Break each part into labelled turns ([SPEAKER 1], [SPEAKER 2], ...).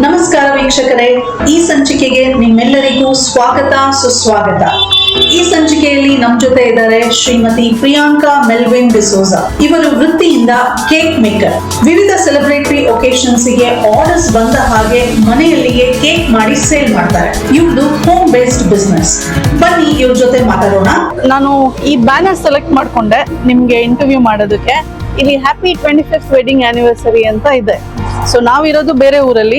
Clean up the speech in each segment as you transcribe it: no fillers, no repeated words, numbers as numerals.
[SPEAKER 1] ನಮಸ್ಕಾರ ವೀಕ್ಷಕರೇ, ಈ ಸಂಚಿಕೆಗೆ ನಿಮ್ಮೆಲ್ಲರಿಗೂ ಸ್ವಾಗತ ಸುಸ್ವಾಗತ. ಈ ಸಂಚಿಕೆಯಲ್ಲಿ ನಮ್ಮ ಜೊತೆ ಇದ್ದಾರೆ ಶ್ರೀಮತಿ ಪ್ರಿಯಾಂಕಾ ಮೆಲ್ವಿನ್ ಡಿಸೋಜಾ. ಇವರು ವೃತ್ತಿಯಿಂದ ಕೇಕ್ ಮೇಕರ್. ವಿವಿಧ ಸೆಲೆಬ್ರೇಟರಿ ಒಕೇಶನ್ಸ್ ಗೆ ಆರ್ಡರ್ಸ್ ಬಂದ ಹಾಗೆ ಮನೆಯಲ್ಲಿಯೇ ಕೇಕ್ ಮಾಡಿ ಸೇಲ್ ಮಾಡ್ತಾರೆ. ಇವ್ರದ್ದು ಹೋಮ್ ಬೇಸ್ಡ್ ಬಿಸ್ನೆಸ್. ಬನ್ನಿ ಇವ್ರ ಜೊತೆ ಮಾತಾಡೋಣ.
[SPEAKER 2] ನಾನು ಈ ಬ್ಯಾನರ್ ಸೆಲೆಕ್ಟ್ ಮಾಡ್ಕೊಂಡೆ ನಿಮ್ಗೆ ಇಂಟರ್ವ್ಯೂ ಮಾಡೋದಕ್ಕೆ. ಇಲ್ಲಿ ಹ್ಯಾಪಿ 25th ವೆಡ್ಡಿಂಗ್ ಆನಿವರ್ಸರಿ ಅಂತ ಇದೆ. ಸೊ ನಾವಿರೋದು ಬೇರೆ ಊರಲ್ಲಿ,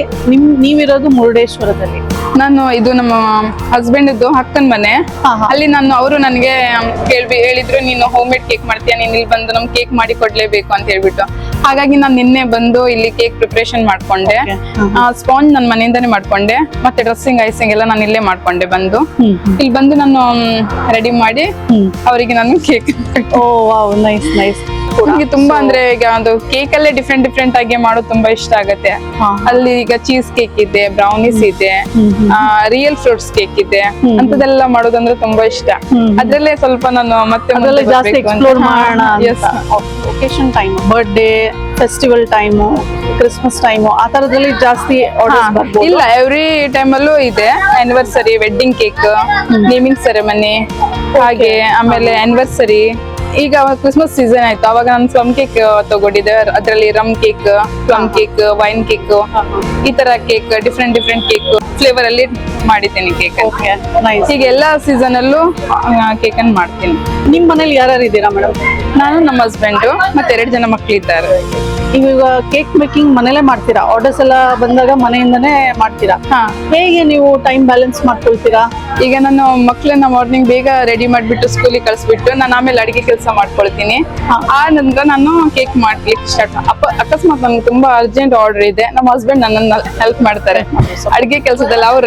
[SPEAKER 2] ನೀವಿರೋದು ಮುರುಡೇಶ್ವರದಲ್ಲಿ.
[SPEAKER 3] ನಾನು ಇದು ನಮ್ಮ ಹಸ್ಬೆಂಡ್ ಇದ್ದು ಅಕ್ಕನ ಮನೆ. ಅಲ್ಲಿ ಅವರು ನನಗೆ ಹೇಳಿದ್ರು, ನೀನು ಹೋಮ್ ಮೇಡ್ ಕೇಕ್ ಮಾಡ್ತೀಯ, ನೀನ್ ಇಲ್ಲಿ ಬಂದು ನಮ್ ಕೇಕ್ ಮಾಡಿ ಕೊಡ್ಲೇಬೇಕು ಅಂತ ಹೇಳ್ಬಿಟ್ಟು. ಹಾಗಾಗಿ ನಾನು ನಿನ್ನೆ ಬಂದು ಇಲ್ಲಿ ಕೇಕ್ ಪ್ರಿಪರೇಷನ್ ಮಾಡ್ಕೊಂಡೆ. ಸ್ಪಾಂಜ್ ನನ್ನ ಮನೆಯಿಂದಾನೇ ಮಾಡ್ಕೊಂಡೆ, ಮತ್ತೆ ಡ್ರೆಸ್ಸಿಂಗ್ ಐಸಿಂಗ್ ಎಲ್ಲ ನಾನು ಇಲ್ಲೇ ಮಾಡ್ಕೊಂಡೆ. ಬಂದು ಇಲ್ಲಿ ಬಂದು ನಾನು ರೆಡಿ ಮಾಡಿ ಅವರಿಗೆ ನಾನು ಕೇಕ್.
[SPEAKER 2] ಓ ವಾವ್, ನೈಸ್ ನೈಸ್.
[SPEAKER 3] ನನಗೆ ತುಂಬಾ ಅಂದ್ರೆ ಈಗ ಅದು ಕೇಕ್ ಅಲ್ಲೇ ಡಿಫ್ರೆಂಟ್ ಆಗಿ ಮಾಡೋದು ತುಂಬಾ ಇಷ್ಟ ಆಗತ್ತೆ. ಅಲ್ಲಿ ಈಗ ಚೀಸ್ ಕೇಕ್ ಇದೆ, ಬ್ರೌನೀಸ್ ಇದೆ, ರಿಯಲ್ ಫ್ರೂಟ್ಸ್ ಕೇಕ್ ಇದೆ, ಅಂತದೆಲ್ಲ ಮಾಡೋದಂದ್ರೆ ತುಂಬಾ ಇಷ್ಟ. ಅದ್ರಲ್ಲೇ ಸ್ವಲ್ಪ ನಾನು ಮತ್ತೆ
[SPEAKER 2] ಜಾಸ್ತಿ ಎಕ್ಸ್ಪ್ಲೋರ್ ಮಾಡೋಣ. Occasion time, birthday, festival time, Christmas time, ಆ ತರದಲ್ಲಿ ಜಾಸ್ತಿ ಆರ್ಡರ್ಸ್
[SPEAKER 3] ಇಲ್ಲ. ಎವ್ರಿ ಟೈಮ್ ಅಲ್ಲೂ ಇದೆ. Anniversary, wedding cake, naming ceremony, ಹಾಗೆ ಆಮೇಲೆ ಆನಿವರ್ಸರಿ. ಈಗ ಕ್ರಿಸ್ಮಸ್ ಸೀಸನ್ ಆಯ್ತು, ಅವಾಗ ನಾನು ಪ್ಲಮ್ ಕೇಕ್ ತಗೊಂಡಿದ್ದೆ. ಅದ್ರಲ್ಲಿ rum cake, plum cake, wine cake, ಈ ತರ ಕೇಕ್, ಡಿಫ್ರೆಂಟ್ ಕೇಕ್ ಫ್ಲೇವರ್ ಅಲ್ಲಿ ಮಾಡಿದ್ದೀನಿ ಕೇಕ್. ಈಗ ಎಲ್ಲಾ ಸೀಸನ್ ಅಲ್ಲೂ ಕೇಕ್ ಅನ್ನು ಮಾಡ್ತೀನಿ.
[SPEAKER 2] ನಿಮ್ ಮನೇಲಿ ಯಾರ್ಯಾರು ಇದ್ದೀರಾ ಮೇಡಮ್?
[SPEAKER 3] ನಾನು, ನಮ್ಮ ಹಸ್ಬೆಂಡ್, ಮತ್ತೆ 2 ಜನ ಮಕ್ಳಿದ್ದಾರೆ.
[SPEAKER 2] ಈಗ ಕೇಕ್ ಮೇಕಿಂಗ್ ಮನೇಲೆ ಮಾಡ್ತೀರಾ? ಆರ್ಡರ್ಸ್ ಎಲ್ಲ ಬಂದಾಗ ಮನೆಯಿಂದನೇ ಮಾಡ್ತೀರಾ? ಹೇಗೆ ನೀವು ಟೈಮ್ ಬ್ಯಾಲೆನ್ಸ್ ಮಾಡ್ಕೊಳ್ತೀರಾ?
[SPEAKER 3] ಈಗ ನಾನು ಮಕ್ಳನ್ನ ಮಾರ್ನಿಂಗ್ ಬೇಗ ರೆಡಿ ಮಾಡ್ಬಿಟ್ಟು ಸ್ಕೂಲಿಗೆ ಕಳಿಸ್ಬಿಟ್ಟು ನಾನು ಆಮೇಲೆ ಅಡಿಗೆ ಕೆಲಸ ಮಾಡ್ಕೊಳ್ತೀನಿ. ಆ ನಂತರ ನಾನು ಕೇಕ್ ಮಾಡ್ಲಿಕ್ಕೆ ಸ್ಟಾರ್ಟ್. ಅಕಸ್ಮಾತ್ ನನ್ಗೆ ತುಂಬಾ ಅರ್ಜೆಂಟ್ ಆರ್ಡರ್ ಇದೆ, ನಮ್ಮ ಹಸ್ಬೆಂಡ್ ನನ್ನನ್ನ ಹೆಲ್ಪ್ ಮಾಡ್ತಾರೆ ಅಡಿಗೆ ಕೆಲಸದಲ್ಲಿ. ಅವ್ರು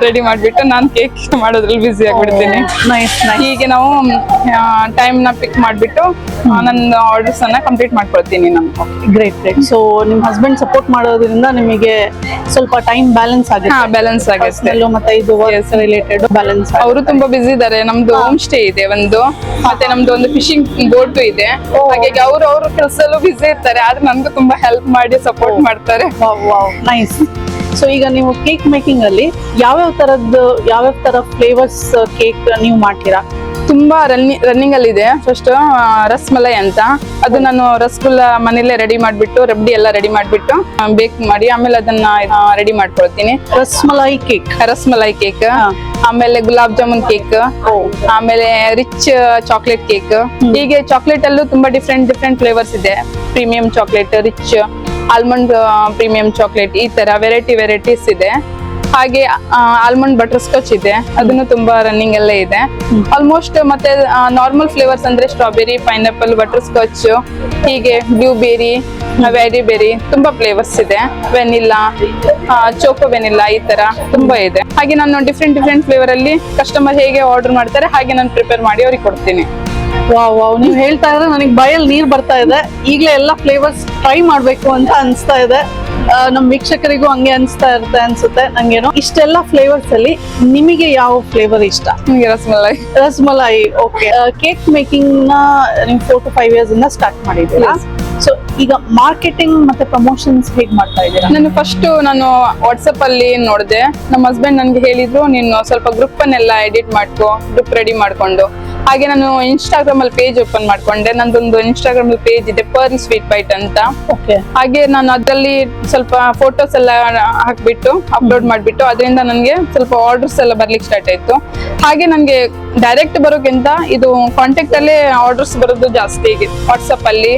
[SPEAKER 3] ರೆಡಿ ಮಾಡ್ಬಿಟ್ಟು ನಾನು ಕೇಕ್ ಮಾಡೋದ್ರಲ್ಲಿ ಬಿಸಿ ಆಗ್ಬಿಡ್ತೀನಿ. ಹೀಗೆ ನಾವು ಟೈಮ್ ನ ಪಿಕ್ ಮಾಡ್ಬಿಟ್ಟು ನನ್ನ ಆರ್ಡರ್ಸ್ ಅನ್ನ ಕಂಪ್ಲೀಟ್ ಮಾಡ್ಕೊಳ್ತೀನಿ ನಾನು.
[SPEAKER 2] ಗ್ರೇಟ್. ಸೊ ನಿಮ್ ಹಸ್ಬೆಂಡ್ ಸಪೋರ್ಟ್ ಮಾಡೋದ್ರಿಂದ ನಿಮಗೆ ಸ್ವಲ್ಪ ಟೈಮ್ ಬ್ಯಾಲೆನ್ಸ್ ಆಗುತ್ತೆ.
[SPEAKER 3] ಬ್ಯಾಲೆನ್ಸ್ ಆಗುತ್ತೆ.
[SPEAKER 2] ಮತ್ತೆ ಇದು ವರ್ಕ್ ರಿಲೇಟೆಡ್ ಬ್ಯಾಲೆನ್ಸ್.
[SPEAKER 3] ಅವರು ತುಂಬಾ ಬಿಸಿ ಇದ್ದಾರೆ. ನಮ್ದು ಹೋಮ್ ಸ್ಟೇ ಇದೆ ಒಂದು, ಮತ್ತೆ ನಮ್ದು ಒಂದು ಫಿಶಿಂಗ್ ಬೋಟ್ ಇದೆ. ಹಾಗಾಗಿ ಅವ್ರ ಕೆಲಸದಲ್ಲೂ ಬಿಸಿ ಇರ್ತಾರೆ, ಆದ್ರೆ ನನ್ಗೂ ತುಂಬಾ ಹೆಲ್ಪ್ ಮಾಡಿ ಸಪೋರ್ಟ್ ಮಾಡ್ತಾರೆ.
[SPEAKER 2] ನೈಸ್. ಸೊ ಈಗ ನೀವು ಕೇಕ್ ಮೇಕಿಂಗ್ ಅಲ್ಲಿ ಯಾವ್ಯಾವ ತರ ಫ್ಲೇವರ್ಸ್ ಕೇಕ್ ನೀವು ಮಾಡ್ತೀರಾ?
[SPEAKER 3] ತುಂಬಾ ರನ್ನಿಂಗ್ ಅಲ್ಲಿ ಇದೆ. ಫಸ್ಟ್ ರಸ್ಮಲೈ ಅಂತ, ಅದು ನಾನು ರಸಗುಲ್ಲ ಮನೇಲೆ ರೆಡಿ ಮಾಡ್ಬಿಟ್ಟು, ರಬ್ಡಿ ಎಲ್ಲ ರೆಡಿ ಮಾಡ್ಬಿಟ್ಟು ಬೇಕ್ ಮಾಡಿ ಆಮೇಲೆ ಅದನ್ನ ರೆಡಿ ಮಾಡ್ಕೊಳ್ತೀನಿ. ರಸ್ಮಲೈ ಕೇಕ್, ಆಮೇಲೆ ಗುಲಾಬ್ ಜಾಮೂನ್ ಕೇಕ್, ಆಮೇಲೆ ರಿಚ್ ಚಾಕ್ಲೇಟ್ ಕೇಕ್. ಹೀಗೆ ಚಾಕ್ಲೇಟ್ ಅಲ್ಲೂ ತುಂಬಾ ಡಿಫ್ರೆಂಟ್ ಫ್ಲೇವರ್ಸ್ ಇದೆ. Premium chocolate, rich almond premium chocolate, ಈ ತರ ವೆರೈಟೀಸ್ ಇದೆ. ಹಾಗೆ ಆಲ್ಮಂಡ್ ಬಟರ್ ಸ್ಕಾಚ್ ಇದೆ, ಅದನ್ನು ತುಂಬಾ ರನ್ನಿಂಗ್ ಅಲ್ಲೇ ಇದೆ ಆಲ್ಮೋಸ್ಟ್. ಮತ್ತೆ ನಾರ್ಮಲ್ ಫ್ಲೇವರ್ಸ್ ಅಂದ್ರೆ ಸ್ಟ್ರಾಬೆರಿ, ಪೈನಾಪಲ್, ಬಟರ್ ಸ್ಕಾಚ್, ಹೀಗೆ ಬ್ಲೂಬೆರಿ, ವ್ಯಾರಿ ಬೆರಿ, ತುಂಬಾ ಫ್ಲೇವರ್ಸ್ ಇದೆ. ವೆನಿಲ್ಲಾ, ಚೋಕೋ ವೆನಿಲ್ಲಾ, ಈ ತರ ತುಂಬಾ ಇದೆ. ಹಾಗೆ ನಾನು ಡಿಫ್ರೆಂಟ್ ಫ್ಲೇವರ್ ಅಲ್ಲಿ ಕಸ್ಟಮರ್ ಹೇಗೆ ಆರ್ಡರ್ ಮಾಡ್ತಾರೆ ಹಾಗೆ ನಾನು ಪ್ರಿಪೇರ್ ಮಾಡಿ ಅವ್ರಿಗೆ ಕೊಡ್ತೀನಿ.
[SPEAKER 2] ವಾವ್, ನೀವು ಹೇಳ್ತಾ ಇದ್ರೆ ನನಗೆ ಬಾಯಲ್ಲಿ ನೀರ್ ಬರ್ತಾ ಇದೆ. ಈಗಲೇ ಎಲ್ಲಾ ಫ್ಲೇವರ್ಸ್ ಟ್ರೈ ಮಾಡ್ಬೇಕು ಅಂತ ಅನ್ಸ್ತಾ ಇದೆ. ನಮ್ ವೀಕ್ಷಕರಿಗೂ ಹಂಗೆ ಅನ್ಸ್ತಾ ಇರುತ್ತೆ ಅನ್ಸುತ್ತೆ ನಂಗೇನೋ. ಇಷ್ಟೆಲ್ಲ ಫ್ಲೇವರ್ಸ್ ಅಲ್ಲಿ ನಿಮಗೆ ಯಾವ ಫ್ಲೇವರ್ ಇಷ್ಟ?
[SPEAKER 3] ನಿಮಗೆ
[SPEAKER 2] ರಸಮಲೈ. ಓಕೆ. ಕೇಕ್ ಮೇಕಿಂಗ್ ನ ನೀವು 4 to 5 years ಇಂದ ಸ್ಟಾರ್ಟ್ ಮಾಡಿದ್ದೀರಾ. ಸೊ ಈಗ ಮಾರ್ಕೆಟಿಂಗ್ ಮತ್ತೆ ಪ್ರಮೋಷನ್ಸ್ ಹೇಗ್ ಮಾಡ್ತಾ ಇದ್ದೀರಾ?
[SPEAKER 3] ನಾನು ವಾಟ್ಸಪ್ ಅಲ್ಲಿ ನೋಡಿದೆ. ನಮ್ಮ ಹಸ್ಬೆಂಡ್ ನನ್ಗೆ ಹೇಳಿದ್ರು, ನೀನು ಸ್ವಲ್ಪ ಗ್ರೂಪ್ ಅನ್ನೆಲ್ಲ ಎಡಿಟ್ ಮಾಡ್ಕೊ, ಗ್ರೂಪ್ ರೆಡಿ ಮಾಡ್ಕೊಂಡು. ಹಾಗೆ ನಾನು ಇನ್ಸ್ಟಾಗ್ರಾಮ್ ಅಲ್ಲಿ ಪೇಜ್ ಓಪನ್ ಮಾಡ್ಕೊಂಡೆ. ನಂದೊಂದು ಇನ್ಸ್ಟಾಗ್ರಾಮ್ ಅಲ್ಲಿ ಪೇಜ್ ಇದೆ, ಪರ್ಲ್ ಸ್ವೀಟ್ ಬೈಟ್ ಅಂತ. ಹಾಗೆ ನಾನು ಅದ್ರಲ್ಲಿ ಸ್ವಲ್ಪ ಫೋಟೋಸ್ ಎಲ್ಲ ಹಾಕ್ಬಿಟ್ಟು ಅಪ್ಲೋಡ್ ಮಾಡ್ಬಿಟ್ಟು ಅದರಿಂದ ನನಗೆ ಸ್ವಲ್ಪ ಆರ್ಡರ್ಸ್ ಎಲ್ಲ ಬರ್ಲಿಕ್ಕೆ ಸ್ಟಾರ್ಟ್ ಆಯ್ತು. ಹಾಗೆ ನನಗೆ ಡೈರೆಕ್ಟ್ ಬರೋಕ್ಕಿಂತ ಇದು ಕಾಂಟ್ಯಾಕ್ಟ್ ಅಲ್ಲೇ ಆರ್ಡರ್ಸ್ ಬರೋದು ಜಾಸ್ತಿ. ವಾಟ್ಸಪ್ ಅಲ್ಲಿ,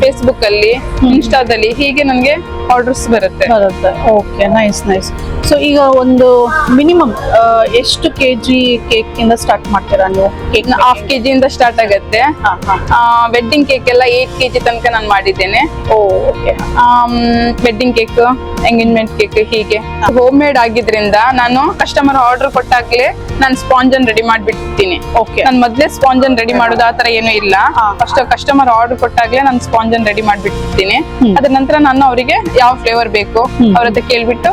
[SPEAKER 3] ಫೇಸ್ಬುಕ್ ಅಲ್ಲಿ, ಇನ್ಸ್ಟಾದಲ್ಲಿ, ಹೀಗೆ ನನಗೆ ಆರ್ಡರ್ಸ್ ಬರುತ್ತೆ.
[SPEAKER 2] Okay, nice. ಸೊ ಈಗ ಒಂದು ಮಿನಿಮಮ್ ಎಷ್ಟು ಕೆಜಿ ಕೇಕ್ ಇಂದ ಸ್ಟಾರ್ಟ್ ಮಾಡ್ತೀರಾ ನೀವು? ಕೇಕ್
[SPEAKER 3] 1/2 kg ಇಂದ ಸ್ಟಾರ್ಟ್ ಆಗುತ್ತೆ. ವೆಡ್ಡಿಂಗ್ ಕೇಕ್ ಎಲ್ಲ 8 kg ತನಕ ನಾನು ಮಾಡಿದ್ದೇನೆ. ವೆಡ್ಡಿಂಗ್ ಕೇಕ್, ಎಂಗೇಜ್ಮೆಂಟ್ ಕೇಕ್, ಹೀಗೆ ಹೋಮ್ ಮೇಡ್ ಆಗಿದ್ರಿಂದ ನಾನು ಕಸ್ಟಮರ್ ಆರ್ಡರ್ ಕೊಟ್ಟಾಗ್ಲೇ ನಾನು ಸ್ಪಾಂಜ್ ಅನ್ನು ರೆಡಿ ಮಾಡ್ಬಿಡ್ತೀನಿ. ನಾನು ಮೊದ್ಲೇ ಸ್ಪಾಂಜ್ ಅನ್ನು ರೆಡಿ ಮಾಡೋದು ಆತರ ಏನು ಇಲ್ಲ. ಫಸ್ಟ್ ಕಸ್ಟಮರ್ ಆರ್ಡರ್ ಕೊಟ್ಟಾಗ್ಲೇ ನಾನು ಸ್ಪಾಂಜ್ ಅನ್ನು ರೆಡಿ ಮಾಡ್ಬಿಡ್ತೀನಿ. ಅದ್ರ ನಂತರ ನಾನು ಅವರಿಗೆ ಯಾವ ಫ್ಲೇವರ್ ಬೇಕು ಅವ್ರ ಹತ್ರ ಕೇಳ್ಬಿಟ್ಟು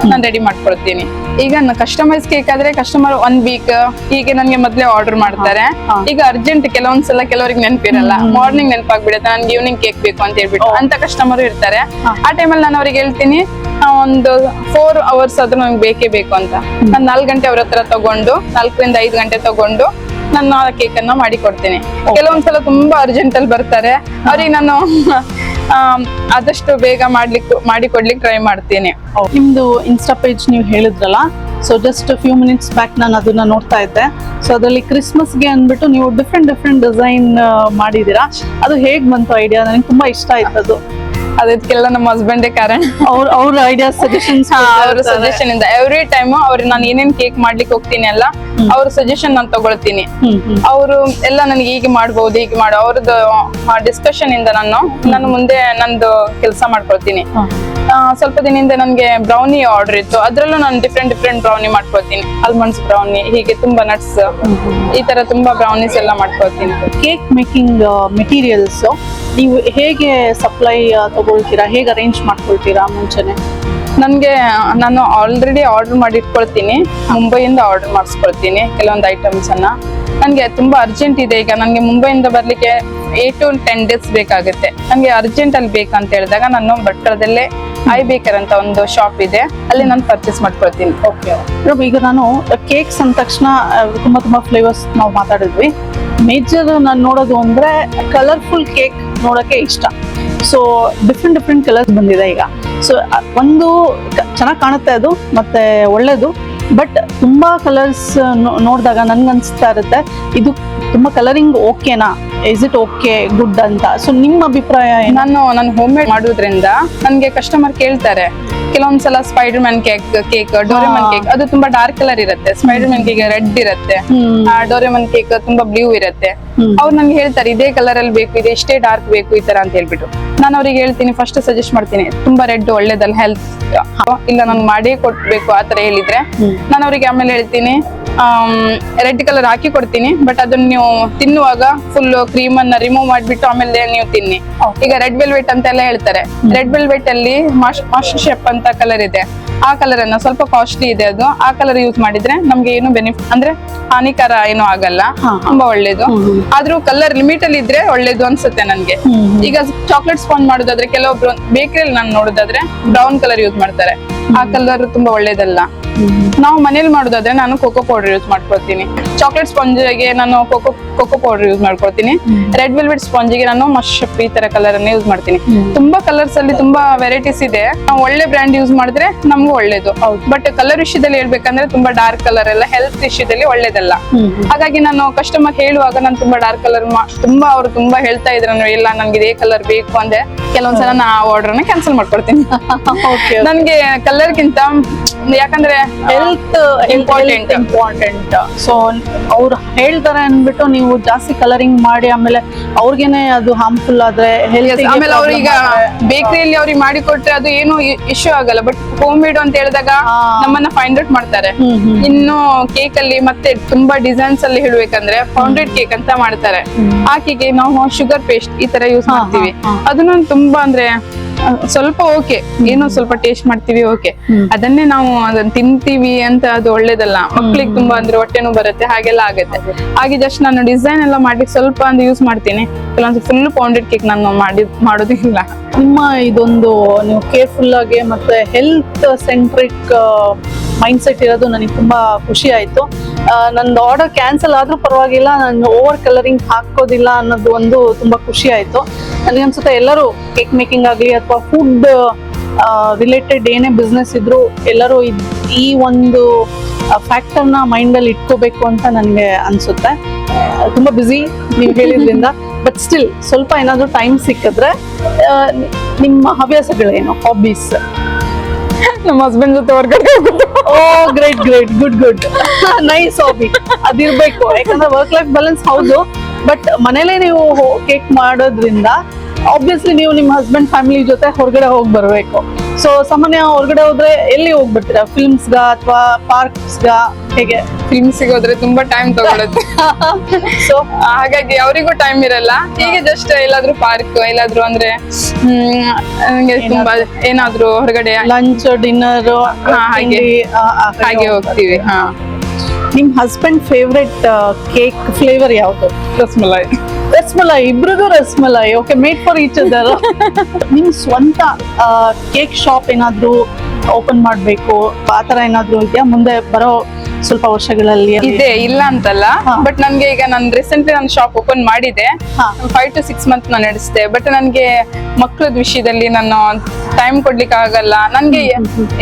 [SPEAKER 3] ನಾನು ರೆಡಿ ಮಾಡ್ಕೊಳ್ತೀನಿ. ಈಗ ಕಸ್ಟಮೈಸ್ ಕೇಕ್ ಆದ್ರೆ ಕಸ್ಟಮರ್ 1 ವೀಕ್ ಹೀಗೆ ನನ್ಗೆ ಮೊದ್ಲೇ ಆರ್ಡರ್ ಮಾಡ್ತಾರೆ. ಈಗ ಅರ್ಜೆಂಟ್ ಕೆಲವೊಂದ್ಸಲ ಕೆಲವರಿಗೆ ನೆನಪಿರಲ್ಲ, ಮಾರ್ನಿಂಗ್ ನೆನಪಾಗ್ಬಿಡುತ್ತೆ ನನ್ಗೆ ಈವ್ನಿಂಗ್ ಕೇಕ್ ಬೇಕು ಅಂತ ಹೇಳ್ಬಿಟ್ಟು ಅಂತ ಕಸ್ಟಮರ್ ಇರ್ತಾರೆ. ಆ ಟೈಮಲ್ಲಿ ನಾನು ಅವ್ರಿಗೆ ಹೇಳ್ತೀನಿ ಒಂದು 4 hours ಆದ್ರೂ ನಂಗೆ ಬೇಕೇ ಬೇಕು ಅಂತ. ನಾನು 4 ಗಂಟೆ ಅವ್ರ ಹತ್ರ ತಗೊಂಡು 4 ರಿಂದ 5 ಗಂಟೆ ತಗೊಂಡು ನಾನು ಆ ಕೇಕ್ ಅನ್ನ ಮಾಡಿ ಕೊಡ್ತೀನಿ. ಕೆಲವೊಂದ್ಸಲ ತುಂಬಾ ಅರ್ಜೆಂಟ್ ಅಲ್ಲಿ ಬರ್ತಾರೆ, ಅವ್ರಿಗೆ ನಾನು ಆದಷ್ಟು ಬೇಗ ಮಾಡಿ ಕೊಡ್ಲಿಕ್ಕೆ ಟ್ರೈ ಮಾಡ್ತೀನಿ.
[SPEAKER 2] ನಿಮ್ದು ಇನ್ಸ್ಟಾ ಪೇಜ್ ನೀವು ಹೇಳಿದ್ರಲ್ಲ, so just few minutes back ನಾನು ಅದನ್ನ ನೋಡ್ತಾ ಇದ್ದೆ. ಸೊ ಅದರಲ್ಲಿ ಕ್ರಿಸ್ಮಸ್ಗೆ ಅಂದ್ಬಿಟ್ಟು ನೀವು ಡಿಫ್ರೆಂಟ್ ಡಿಸೈನ್ ಮಾಡಿದೀರಾ. ಅದು ಹೇಗ್ ಬಂತು ಐಡಿಯಾ? ನನಗೆ ತುಂಬಾ ಇಷ್ಟ ಆಯ್ತು ಅದು.
[SPEAKER 3] ಅದಕ್ಕೆಲ್ಲ ನಮ್ಮ ಹಸ್ಬೆಂಡೇ ಕಾರಣ.
[SPEAKER 2] ಅವ್ರ ಐಡಿಯಾ ಸಜೆಷನ್ಸ್,
[SPEAKER 3] ಅವ್ರ ಸಜೆಷನ್ ಇಂದ ಎವ್ರಿ ಟೈಮ್ ಅವ್ರು ನಾನು ಏನೇನ್ ಕೇಕ್ ಮಾಡ್ಲಿಕ್ಕೆ ಹೋಗ್ತೀನಿ ಅಲ್ಲ, ಅವ್ರ ಸಜೆಷನ್ ನಾನು ತಗೊಳ್ತೀನಿ. ಅವರು ಎಲ್ಲ ನನಗೆ ಹೀಗೆ ಮಾಡ್ಬೋದು, ಹೀಗೆ ಮಾಡೋ ಅವ್ರದ್ದು ಡಿಸ್ಕಷನ್ ಇಂದ ನಾನು ಮುಂದೆ ನಂದು ಕೆಲಸ ಮಾಡ್ಕೊಳ್ತೀನಿ. ಸ್ವಲ್ಪ ದಿನದಿಂದ ನನ್ಗೆ ಬ್ರೌನಿ ಆರ್ಡರ್ ಇತ್ತು, ಅದ್ರಲ್ಲೂ ನಾನು ಡಿಫ್ರೆಂಟ್ ಬ್ರೌನಿ ಮಾಡ್ಕೊಳ್ತೀನಿ. ಆಲ್ಮಂಡ್ಸ್ ಬ್ರೌನಿ, ಹೀಗೆ ತುಂಬಾ ನಟ್ಸ್, ಈ ತರ ತುಂಬಾ ಬ್ರೌನೀಸ್ ಎಲ್ಲ ಮಾಡ್ಕೊಳ್ತೀನಿ.
[SPEAKER 2] ಕೇಕ್ ಮೇಕಿಂಗ್ ಮೆಟೀರಿಯಲ್ಸ್ ನೀವು ಹೇಗೆ ಸಪ್ಲೈ ತಗೊಳ್ತೀರಾ, ಹೇಗೆ ಅರೇಂಜ್ ಮಾಡ್ಕೊಳ್ತೀರಾ ಮುಂಚೆನೆ?
[SPEAKER 3] ನಾನು ಆಲ್ರೆಡಿ ಆರ್ಡರ್ ಮಾಡಿ ಇಟ್ಕೊಳ್ತೀನಿ. ಮುಂಬೈಯಿಂದ ಆರ್ಡರ್ ಮಾಡಿಸ್ಕೊಳ್ತೀನಿ ಕೆಲವೊಂದು ಐಟಮ್ಸ್ ಅನ್ನ. ನನ್ಗೆ ತುಂಬಾ ಅರ್ಜೆಂಟ್ ಇದೆ, ಈಗ ನನ್ಗೆ ಮುಂಬೈಯಿಂದ ಬರ್ಲಿಕ್ಕೆ 8 to 10 days ಬೇಕಾಗುತ್ತೆ. ನನ್ಗೆ ಅರ್ಜೆಂಟ್ ಅಲ್ಲಿ ಬೇಕಂತ ಹೇಳಿದಾಗ ನಾನು ಭಟ್ಕಳದಲ್ಲೇ ಐ ಬೇಕರ್ ಅಂತ ಒಂದು ಶಾಪ್ ಇದೆ, ಅಲ್ಲಿ ನಾನು ಪರ್ಚೇಸ್ ಮಾಡ್ಕೊಳ್ತೀನಿ.
[SPEAKER 2] ಓಕೆ, ಈಗ ನಾನು ಕೇಕ್ಸ್ ಅಂದ ತಕ್ಷಣ ತುಂಬಾ ಫ್ಲೇವರ್ಸ್ ನಾವು ಮಾತಾಡಿದ್ವಿ. ಮೇಜರ್ ನಾನು ನೋಡೋದು ಅಂದ್ರೆ ಕಲರ್ಫುಲ್ ಕೇಕ್ ನೋಡಕ್ಕೆ ಇಷ್ಟ. ಸೊ ಡಿಫ್ರೆಂಟ್ ಕಲರ್ಸ್ ಬಂದಿದೆ ಈಗ. ಸೊ ಒಂದು ಚೆನ್ನಾಗಿ ಕಾಣುತ್ತೆ ಅದು, ಮತ್ತೆ ಒಳ್ಳೇದು. ಬಟ್ ತುಂಬಾ ಕಲರ್ಸ್ ನೋಡಿದಾಗ ನನ್ಗನ್ಸ್ತಾ ಇರುತ್ತೆ ಇದು ತುಂಬಾ ಕಲರಿಂಗ್ ಓಕೆನಾ, ಇಸ್ ಇಟ್ ಓಕೆ ಗುಡ್ ಅಂತ. ಸೊ ನಿಮ್ಮ ಅಭಿಪ್ರಾಯ?
[SPEAKER 3] ನಾನು ಹೋಮ್ ಮೇಡ್ ಮಾಡೋದ್ರಿಂದ ನನ್ಗೆ ಕಸ್ಟಮರ್ ಕೇಳ್ತಾರೆ ಕೆಲವೊಂದ್ಸಲ spider man cake, Doraemon cake ಅದು ತುಂಬಾ ಡಾರ್ಕ್ ಕಲರ್ ಇರುತ್ತೆ, ಸ್ಪೈಡರ್ ಮ್ಯಾನ್ ಕೇಕ್ ರೆಡ್ ಇರುತ್ತೆ, ಡೋರೆಮನ್ ಕೇಕ್ ತುಂಬಾ ಬ್ಲೂ ಇರುತ್ತೆ. ಅವ್ರು ನನ್ಗೆ ಹೇಳ್ತಾರೆ ಇದೇ ಕಲರ್ ಅಲ್ಲಿ ಬೇಕು, ಇದೆ ಇಷ್ಟೇ ಡಾರ್ಕ್ ಬೇಕು ಈ ತರ ಅಂತ ಹೇಳ್ಬಿಟ್ಟು. ನಾನು ಅವ್ರಿಗೆ ಹೇಳ್ತೀನಿ, ಫಸ್ಟ್ ಸಜೆಸ್ಟ್ ಮಾಡ್ತೀನಿ ತುಂಬಾ ರೆಡ್ ಒಳ್ಳೇದಲ್ಲ ಹೆಲ್ತ್, ಇಲ್ಲ ನನ್ಗೆ ಮಾಡೇ ಕೊಡ್ಬೇಕು ಆ ತರ ಹೇಳಿದ್ರೆ ನಾನು ಅವ್ರಿಗೆ ಆಮೇಲೆ ಹೇಳ್ತೀನಿ ರೆಡ್ ಕಲರ್ ಹಾಕಿ ಕೊಡ್ತೀನಿ, ಬಟ್ ಅದನ್ನ ನೀವು ತಿನ್ನುವಾಗ ಫುಲ್ ಕ್ರೀಮ್ ಅನ್ನ ರಿಮೂವ್ ಮಾಡ್ಬಿಟ್ಟು ಆಮೇಲೆ ನೀವು ತಿನ್ನಿ. ಈಗ ರೆಡ್ ವೆಲ್ವೆಟ್ ಅಂತೆಲ್ಲ ಹೇಳ್ತಾರೆ, ರೆಡ್ ವೆಲ್ವೆಟ್ ಅಲ್ಲಿ ಮಾಸ್ಟರ್ ಶೆಫ್ ಅಂತ ಕಲರ್ ಇದೆ, ಆ ಕಲರ್ ಅನ್ನ ಸ್ವಲ್ಪ ಕಾಸ್ಟ್ಲಿ ಇದೆ ಅದು, ಆ ಕಲರ್ ಯೂಸ್ ಮಾಡಿದ್ರೆ ನಮ್ಗೆ ಏನು ಬೆನಿಫಿಟ್ ಅಂದ್ರೆ ಹಾನಿಕರ ಏನೂ ಆಗಲ್ಲ, ತುಂಬಾ ಒಳ್ಳೇದು. ಆದ್ರೂ ಕಲರ್ ಲಿಮಿಟ್ ಅಲ್ಲಿ ಇದ್ರೆ ಒಳ್ಳೇದು ಅನ್ಸುತ್ತೆ ನನ್ಗೆ. ಈಗ ಚಾಕ್ಲೇಟ್ ಸ್ಪಾಂಜ್ ಮಾಡೋದಾದ್ರೆ ಕೆಲವೊಬ್ರು ಬೇಕರಿಯಲ್ಲಿ ನಾನು ನೋಡೋದಾದ್ರೆ ಬ್ರೌನ್ ಕಲರ್ ಯೂಸ್ ಮಾಡ್ತಾರೆ, ಆ ಕಲರ್ ತುಂಬಾ ಒಳ್ಳೇದಲ್ಲ. ನಾವು ಮನೇಲಿ ಮಾಡೋದಾದ್ರೆ ನಾನು ಕೋಕೋ ಪೌಡರ್ ಯೂಸ್ ಮಾಡ್ಕೊಳ್ತೀನಿ. ಚಾಕ್ಲೇಟ್ ಸ್ಪಾಂಜಿಗೆ ನಾನು ಕೋಕೋ ಪೌಡರ್ ಯೂಸ್ ಮಾಡ್ಕೊಳ್ತೀನಿ. ರೆಡ್ ವೆಲ್ವೆಟ್ ಸ್ಪಾಂಜಿಗೆ ನಾನು ಮಶಪ್ ಈ ತರ ಕಲರ್ ಅನ್ನ ಯೂಸ್ ಮಾಡ್ತೀನಿ. ತುಂಬಾ ಕಲರ್ಸ್ ಅಲ್ಲಿ ತುಂಬಾ ವೆರೈಟೀಸ್ ಇದೆ. ನಾವು ಒಳ್ಳೆ ಬ್ರ್ಯಾಂಡ್ ಯೂಸ್ ಮಾಡಿದ್ರೆ ನಮ್ಗೂ ಒಳ್ಳೇದು. ಬಟ್ ಕಲರ್ ವಿಷಯದಲ್ಲಿ ಹೇಳ್ಬೇಕಂದ್ರೆ ತುಂಬಾ ಡಾರ್ಕ್ ಕಲರ್ ಎಲ್ಲ ಹೆಲ್ತ್ ವಿಷಯದಲ್ಲಿ ಒಳ್ಳೇದಲ್ಲ. ಹಾಗಾಗಿ ನಾನು ಕಸ್ಟಮರ್ ಹೇಳುವಾಗ ನಾನು ತುಂಬಾ ಡಾರ್ಕ್ ಕಲರ್ ಅವ್ರು ತುಂಬಾ ಹೇಳ್ತಾ ಇದ್ರು, ಇಲ್ಲ ನನ್ಗೆ ಇದೇ ಕಲರ್ ಬೇಕು ಅಂದ್ರೆ ಕೆಲವೊಂದ್ಸಲ ನಾ ಆ ಆರ್ಡರ್ ನ ಕ್ಯಾನ್ಸಲ್ ಮಾಡ್ಕೊಡ್ತೀನಿ. ನನ್ಗೆ ಕಲರ್ ಗಿಂತ ಯಾಕಂದ್ರೆ
[SPEAKER 2] ಹೆಲ್ತ್ ಇಂಪಾರ್ಟೆಂಟ್. ಸೊ ಅವ್ರು ಹೇಳ್ತಾರೆ ಅನ್ಬಿಟ್ಟು ನೀವು ಜಾಸ್ತಿ ಕಲರಿಂಗ್ ಮಾಡಿ ಆಮೇಲೆ ಅವ್ರಿಗೇನೆ ಅದು ಹಾರ್ಮ್ಫುಲ್ ಆದ್ರೆ
[SPEAKER 3] ಆಮೇಲೆ ಅವ್ರೀಗ ಬೇಕರಿಯಲ್ಲಿ ಅವ್ರಿಗೆ ಮಾಡಿ ಕೊಟ್ರೆ ಅದು ಏನು ಇಶ್ಯೂ ಆಗಲ್ಲ. ಬಟ್ ಹೋಮ್ ಮೇಡ್ ಅಂತ ಹೇಳಿದಾಗ ನಮ್ಮನ್ನ ಫೈಂಡ್ ಔಟ್ ಮಾಡ್ತಾರೆ. ಇನ್ನು ಕೇಕ್ ಅಲ್ಲಿ ಮತ್ತೆ ತುಂಬಾ ಡಿಸೈನ್ಸ್ ಅಲ್ಲಿ ಹೇಳ್ಬೇಕಂದ್ರೆ ಪೌಂಡೆಡ್ ಕೇಕ್ ಅಂತ ಮಾಡ್ತಾರೆ. ಆ ಕೇಕ್ ನಾವು ಶುಗರ್ ಪೇಸ್ಟ್ ಈ ತರ ಯೂಸ್ ಮಾಡ್ತೀವಿ. ಅದನ್ನ ತುಂಬಾ ಅಂದ್ರೆ ಸ್ವಲ್ಪ ಓಕೆ, ಏನೋ ಸ್ವಲ್ಪ ಟೇಸ್ಟ್ ಮಾಡ್ತೀವಿ ಓಕೆ, ಅದನ್ನೇ ನಾವು ಅದನ್ನ ತಿಂತೀವಿ ಅಂತ ಅದು ಒಳ್ಳೇದಲ್ಲ. ಮಕ್ಳಿಗೆ ತುಂಬಾ ಅಂದ್ರೆ ಹೊಟ್ಟೆನೂ ಬರುತ್ತೆ, ಹಾಗೆಲ್ಲ ಆಗುತ್ತೆ. ಹಾಗೆ ಜಸ್ಟ್ ನಾನು ಡಿಸೈನ್ ಎಲ್ಲ ಮಾಡಿ ಸ್ವಲ್ಪ ಅಂದ್ರೆ ಯೂಸ್ ಮಾಡ್ತೀನಿ. ಕೆಲವೊಂದು ಫುಲ್ ಪೌಂಡೆಡ್ ಕೇಕ್ ನಾನು ಮಾಡೋದಿಲ್ಲ.
[SPEAKER 2] ನಿಮ್ಮ ಇದೊಂದು ನೀವು ಕೇರ್ಫುಲ್ ಆಗಿ ಮತ್ತೆ ಹೆಲ್ತ್ ಸೆಂಟ್ರಿಕ್ ಮೈಂಡ್ಸೆಟ್ ಇರೋದು ನನಗೆ ತುಂಬಾ ಖುಷಿ ಆಯ್ತು. ನಂದು ಆರ್ಡರ್ ಕ್ಯಾನ್ಸಲ್ ಆದ್ರೂ ಪರವಾಗಿಲ್ಲ, ನಾನು ಓವರ್ ಕಲರಿಂಗ್ ಹಾಕೋದಿಲ್ಲ ಅನ್ನೋದು ಒಂದು ತುಂಬಾ ಖುಷಿ ಆಯ್ತು. ನನಗನ್ಸುತ್ತೆ ಎಲ್ಲರೂ ಕೇಕ್ ಮೇಕಿಂಗ್ ಆಗಲಿ ಅಥವಾ ಫುಡ್ ರಿಲೇಟೆಡ್ ಏನೇ ಬಿಸ್ನೆಸ್ ಇದ್ರು ಎಲ್ಲರೂ ಈ ಒಂದು ಫ್ಯಾಕ್ಟರ್ನ ಮೈಂಡಲ್ಲಿ ಇಟ್ಕೋಬೇಕು ಅಂತ ನನಗೆ ಅನ್ಸುತ್ತೆ. ತುಂಬಾ ಬ್ಯುಸಿ ನೀವು ಹೇಳಿದ್ರಿಂದ, ಬಟ್ ಸ್ಟಿಲ್ ಸ್ವಲ್ಪ ಏನಾದ್ರು ಟೈಮ್ ಸಿಕ್ಕಿದ್ರೆ ನಿಮ್ಮ ಹವ್ಯಾಸಗಳೇನು, ಹಾಬೀಸ್?
[SPEAKER 3] ನಮ್ಮ ಹಸ್ಬೆಂಡ್ ಜೊತೆ ಹೊರಗಡೆ ಹೋಗೋದು.
[SPEAKER 2] ಓ ಗ್ರೇಟ್ ಗುಡ್ ನೈಸ್ ಹಾಬಿ ಅದಿರ್ಬೇಕು. ಯಾಕಂದ್ರೆ ವರ್ಕ್ ಲೈಫ್ ಬ್ಯಾಲೆನ್ಸ್ ಹೌದು, ಬಟ್ ಮನೇಲೆ ನೀವು ಕೇಕ್ ಮಾಡೋದ್ರಿಂದ ಆಬ್ವಿಯಸ್ಲಿ ನೀವು ನಿಮ್ಮ ಹಸ್ಬೆಂಡ್ ಫ್ಯಾಮಿಲಿ ಜೊತೆ ಹೊರಗಡೆ ಹೋಗಿ ಬರ್ಬೇಕು. ಸೊ ಸಾಮಾನ್ಯ ಹೊರಗಡೆ ಹೋದ್ರೆ ಎಲ್ಲಿ ಹೋಗ್ಬಿಡ್ತೀರಾ? ಫಿಲ್ಮ್ಸ್ಗ ಅಥವಾ ಪಾರ್ಕ್ಸ್ಗ, ಹೇಗೆ?
[SPEAKER 3] ಫಿಲ್ಮ್ಸಿಗೆ ಹೋದ್ರೆ ತುಂಬಾ ಟೈಮ್ ತಗೊಳುತ್ತೆ.
[SPEAKER 2] ಸೊ
[SPEAKER 3] ಹಾಗಾಗಿ ಅವರಿಗೂ ಟೈಮ್ ಇರಲ್ಲ. ಹೀಗೆ ಜಸ್ಟ್ ಎಲ್ಲಾದ್ರೂ ಪಾರ್ಕ್, ಎಲ್ಲಾದ್ರೂ ಅಂದ್ರೆ ನಂಗೆ ತುಂಬಾ ಏನಾದ್ರೂ ಹೊರಗಡೆ
[SPEAKER 2] ಲಂಚ್, ಡಿನ್ನರ್,
[SPEAKER 3] ಹಾಗೆ ಹೋಗ್ತೀವಿ. ಹಾ,
[SPEAKER 2] ನಿಮ್ ಹಸ್ಬೆಂಡ್ ಫೇವ್ರೆಟ್ ಕೇಕ್ ಫ್ಲೇವರ್ ಯಾವ್ದು?
[SPEAKER 3] ರಸ್ಮಲೈ.
[SPEAKER 2] ರಸ್ಮಲೈ, ಇಬ್ರಿಗೂ rasmalai. Okay, made for each other. ನಿಮ್ ಸ್ವಂತ ಕೇಕ್ ಶಾಪ್ ಏನಾದ್ರು ಓಪನ್ ಮಾಡ್ಬೇಕು ಆತರ ಏನಾದ್ರು ಇದೆಯಾ ಮುಂದೆ ಬರೋ ಸ್ವಲ್ಪ ವರ್ಷಗಳಲ್ಲಿ?
[SPEAKER 3] ಇದೆ, ಇಲ್ಲ ಅಂತಲ್ಲ.
[SPEAKER 2] ಹಾ.
[SPEAKER 3] ಬಟ್ ನನ್ಗೆ ಈಗ ನಾನು ರೀಸೆಂಟ್ಲಿ ನಾನು ಶಾಪ್ ಓಪನ್ ಮಾಡಿದೆ.
[SPEAKER 2] ಹಾ.
[SPEAKER 3] 5 to 6 months ನಾನು ನಡೆಸಿದೆ. ಬಟ್ ನನ್ಗೆ ಮಕ್ಕಳದ ವಿಷಯದಲ್ಲಿ ನಾನು ಟೈಮ್ ಕೊಡ್ಲಿಕ್ಕೆ ಆಗಲ್ಲ. ನನ್ಗೆ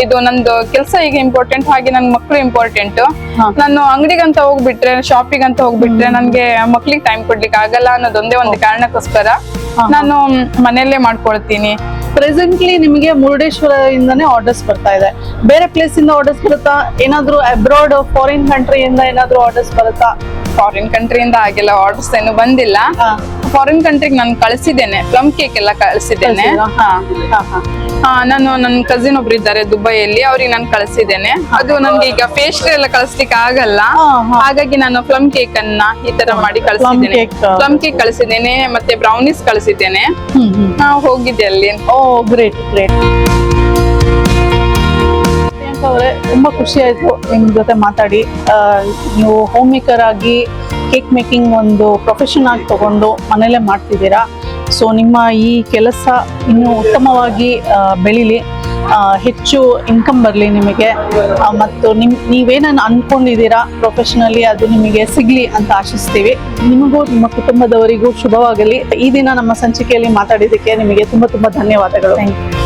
[SPEAKER 3] ಇದು ನಂದು ಕೆಲಸ ಈಗ ಇಂಪಾರ್ಟೆಂಟ್, ಹಾಗೆ ನನ್ ಮಕ್ಕಳು ಇಂಪಾರ್ಟೆಂಟ್.
[SPEAKER 2] ಹಾ.
[SPEAKER 3] ನಾನು ಅಂಗಡಿಗಂತ ಹೋಗ್ಬಿಟ್ರೆ, ಶಾಪಿಗಂತ ಹೋಗ್ಬಿಟ್ರೆ ನನ್ಗೆ ಮಕ್ಳಿಗೆ ಟೈಮ್ ಕೊಡ್ಲಿಕ್ಕೆ ಆಗಲ್ಲ ಅನ್ನೋದೊಂದೇ ಒಂದು ಕಾರಣಕ್ಕೋಸ್ಕರ ನಾನು ಮನೆಯಲ್ಲೇ ಮಾಡ್ಕೊಳ್ತೀನಿ.
[SPEAKER 2] ಪ್ರೆಸೆಂಟ್ಲಿ ನಿಮಗೆ ಮುರುಡೇಶ್ವರ ಇಂದಾನೇ ಆರ್ಡರ್ಸ್ ಬರ್ತಾ ಇದೆ. ಬೇರೆ ಪ್ಲೇಸ್ ಇಂದ ಆರ್ಡರ್ಸ್ ಬರುತ್ತಾ? ಏನಾದ್ರು ಅಬ್ರಾಡ್ ಫಾರಿನ್ ಕಂಟ್ರಿಯಿಂದ ಏನಾದ್ರು ಆರ್ಡರ್ಸ್ ಬರುತ್ತಾ?
[SPEAKER 3] ಫಾರಿನ್ ಕಂಟ್ರಿಯಿಂದ ಹಾಗೆಲ್ಲ ಆರ್ಡರ್ಸ್ ಏನು ಬಂದಿಲ್ಲ. ಫಾರಿನ್ ಕಂಟ್ರಿಗೆ ನಾನು ಕಳಿಸಿದ್ದೇನೆ, ಪ್ಲಮ್ ಕೇಕ್ ಎಲ್ಲ ಕಳಿಸಿದ್ದೇನೆ. ನಾನು ನನ್ನ ಕಸಿನ್ ಒಬ್ರು ಇದ್ದಾರೆ ದುಬೈಯಲ್ಲಿ, ಅವ್ರಿಗೆ ನಾನು ಕಳಿಸಿದ್ದೇನೆ. ಅದು ನನ್ಗೆ ಈಗ ಪೇಸ್ಟ್ರಿ ಎಲ್ಲ ಕಳಿಸ್ಲಿಕ್ಕೆ ಆಗಲ್ಲ, ಹಾಗಾಗಿ ನಾನು ಪ್ಲಮ್ ಕೇಕ್ ಅನ್ನ ಈ ತರ ಮಾಡಿ ಕಳಿಸಿದ್ದೇನೆ. ಪ್ಲಮ್ ಕೇಕ್ ಕಳಿಸಿದ್ದೇನೆ, ಮತ್ತೆ ಬ್ರೌನೀಸ್ ಕಳಿಸಿದ್ದೇನೆ. ಹೋಗಿದ್ದೆ ಅಲ್ಲಿ.
[SPEAKER 2] ಓ, ಗ್ರೇಟ್ ಗ್ರೇಟ್. ಪ್ರಿಯಾಂಕಾ ಅವರೇ, ತುಂಬಾ ಖುಷಿ ಆಯ್ತು ನಿಮ್ ಜೊತೆ ಮಾತಾಡಿ. ನೀವು ಹೋಮ್ ಮೇಕರ್ ಆಗಿ ಕೇಕ್ ಮೇಕಿಂಗ್ ಒಂದು ಪ್ರೊಫೆಷನ್ ಆಗಿ ತಗೊಂಡು ಮನೇಲೆ ಮಾಡ್ತಿದ್ದೀರಾ. ಸೊ ನಿಮ್ಮ ಈ ಕೆಲಸ ಇನ್ನೂ ಉತ್ತಮವಾಗಿ ಬೆಳೀಲಿ, ಹೆಚ್ಚು ಇನ್ಕಮ್ ಬರಲಿ ನಿಮಗೆ, ಮತ್ತು ನೀವೇನನ್ನು ಅನ್ಕೊಂಡಿದ್ದೀರಾ ಪ್ರೊಫೆಷನಲಿ ಅದು ನಿಮಗೆ ಸಿಗ್ಲಿ ಅಂತ ಆಶಿಸ್ತೀವಿ. ನಿಮಗೂ ನಿಮ್ಮ ಕುಟುಂಬದವರಿಗೂ ಶುಭವಾಗಲಿ. ಈ ದಿನ ನಮ್ಮ ಸಂಚಿಕೆಯಲ್ಲಿ ಮಾತಾಡಿದ್ದಕ್ಕೆ ನಿಮಗೆ ತುಂಬಾ ಧನ್ಯವಾದಗಳು. Thank you.